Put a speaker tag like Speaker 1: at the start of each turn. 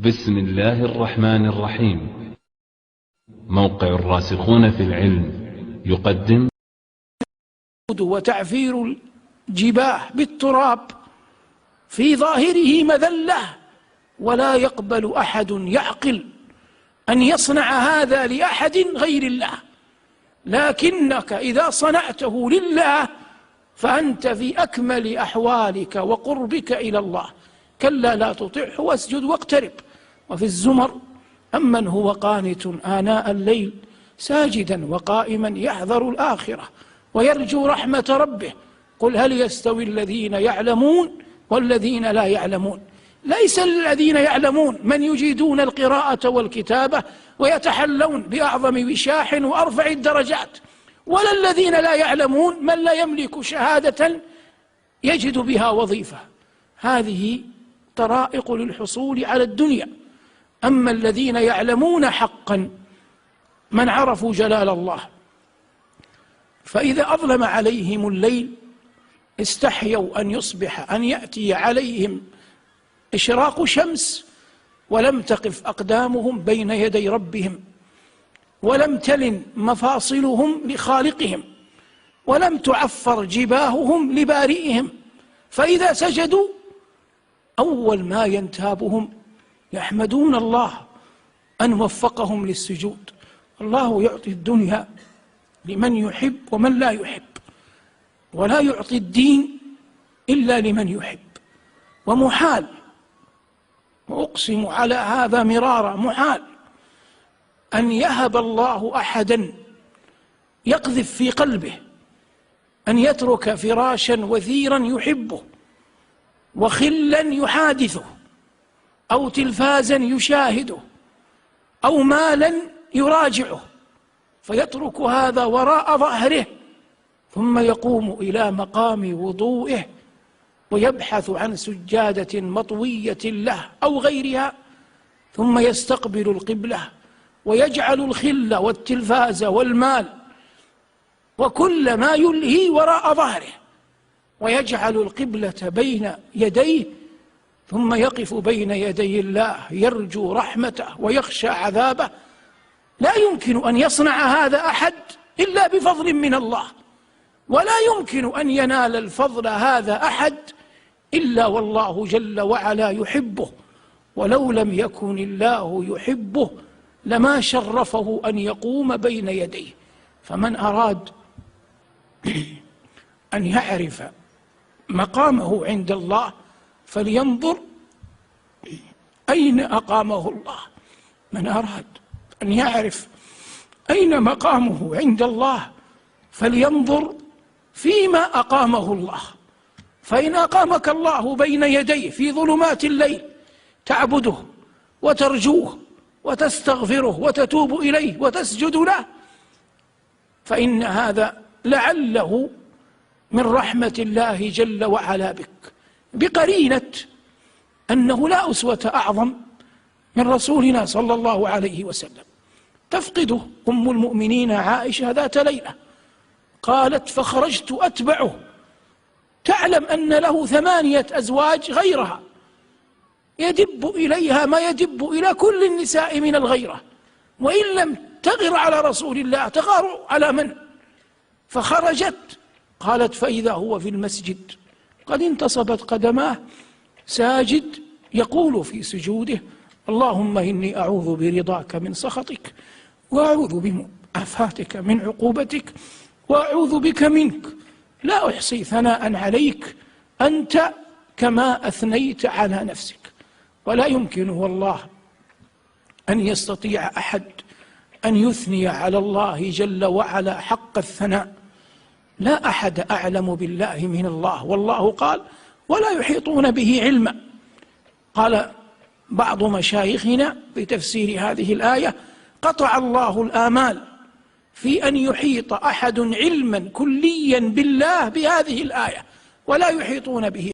Speaker 1: بسم الله الرحمن الرحيم. موقع الراسخون في العلم يقدم
Speaker 2: وتعفير الجباه بالتراب في ظاهره مذلة، ولا يقبل أحد يعقل أن يصنع هذا لأحد غير الله، لكنك إذا صنعته لله فأنت في أكمل أحوالك وقربك إلى الله. كلا لا تطعه واسجد واقترب. وفي الزمر: أمن هو قانت آناء الليل ساجدا وقائما يحذر الآخرة ويرجو رحمة ربه قل هل يستوي الذين يعلمون والذين لا يعلمون؟ ليس الذين يعلمون من يجيدون القراءة والكتابة ويتحلون بأعظم وشاح وأرفع الدرجات، ولا الذين لا يعلمون من لا يملك شهادة يجد بها وظيفة. هذه طرائق للحصول على الدنيا. أما الذين يعلمون حقا من عرفوا جلال الله، فإذا أظلم عليهم الليل استحيوا أن يصبح أن يأتي عليهم إشراق شمس ولم تقف أقدامهم بين يدي ربهم، ولم تلن مفاصلهم لخالقهم، ولم تعفر جباههم لبارئهم. فإذا سجدوا أول ما ينتابهم يحمدون الله أن وفقهم للسجود. الله يعطي الدنيا لمن يحب ومن لا يحب، ولا يعطي الدين إلا لمن يحب. ومحال، وأقسم على هذا مرارا، محال أن يهب الله أحدا يقذف في قلبه أن يترك فراشا وثيرا يحبه، وخلا يحادثه، أو تلفازا يشاهده، أو مالا يراجعه، فيترك هذا وراء ظهره ثم يقوم إلى مقام وضوئه ويبحث عن سجادة مطوية له أو غيرها، ثم يستقبل القبلة ويجعل الخل والتلفاز والمال وكل ما يلهي وراء ظهره، ويجعل القبلة بين يديه، ثم يقف بين يدي الله يرجو رحمته ويخشى عذابه. لا يمكن أن يصنع هذا أحد إلا بفضل من الله، ولا يمكن أن ينال الفضل هذا أحد إلا والله جل وعلا يحبه. ولو لم يكن الله يحبه لما شرفه أن يقوم بين يديه. فمن أراد أن يعرف مقامه عند الله فلينظر أين أقامه الله. من أراد أن يعرف أين مقامه عند الله فلينظر فيما أقامه الله. فإن أقامك الله بين يديه في ظلمات الليل تعبده وترجوه وتستغفره وتتوب إليه وتسجد له، فإن هذا لعله من رحمة الله جل وعلا بك، بقرينة أنه لا أسوة أعظم من رسولنا صلى الله عليه وسلم. تفقده أم المؤمنين عائشة ذات ليلة، قالت فخرجت أتبعه، تعلم أن له 8 أزواج غيرها، يدب إليها ما يدب إلى كل النساء من الغيرة، وإن لم تغر على رسول الله تغار على من؟ فخرجت، قالت فإذا هو في المسجد قد انتصبت قدماه ساجد يقول في سجوده اللهم إني أعوذ برضاك من سخطك، وأعوذ بمعافاتك من عقوبتك، وأعوذ بك منك، لا أحصي ثناء عليك أنت كما أثنيت على نفسك. ولا يمكن والله أن يستطيع أحد أن يثني على الله جل وعلا حق الثناء. لا أحد أعلم بالله من الله، والله قال ولا يحيطون به علما. قال بعض مشايخنا في تفسير هذه الآية قطع الله الآمال في أن يحيط أحد علما كليا بالله بهذه الآية، ولا يحيطون به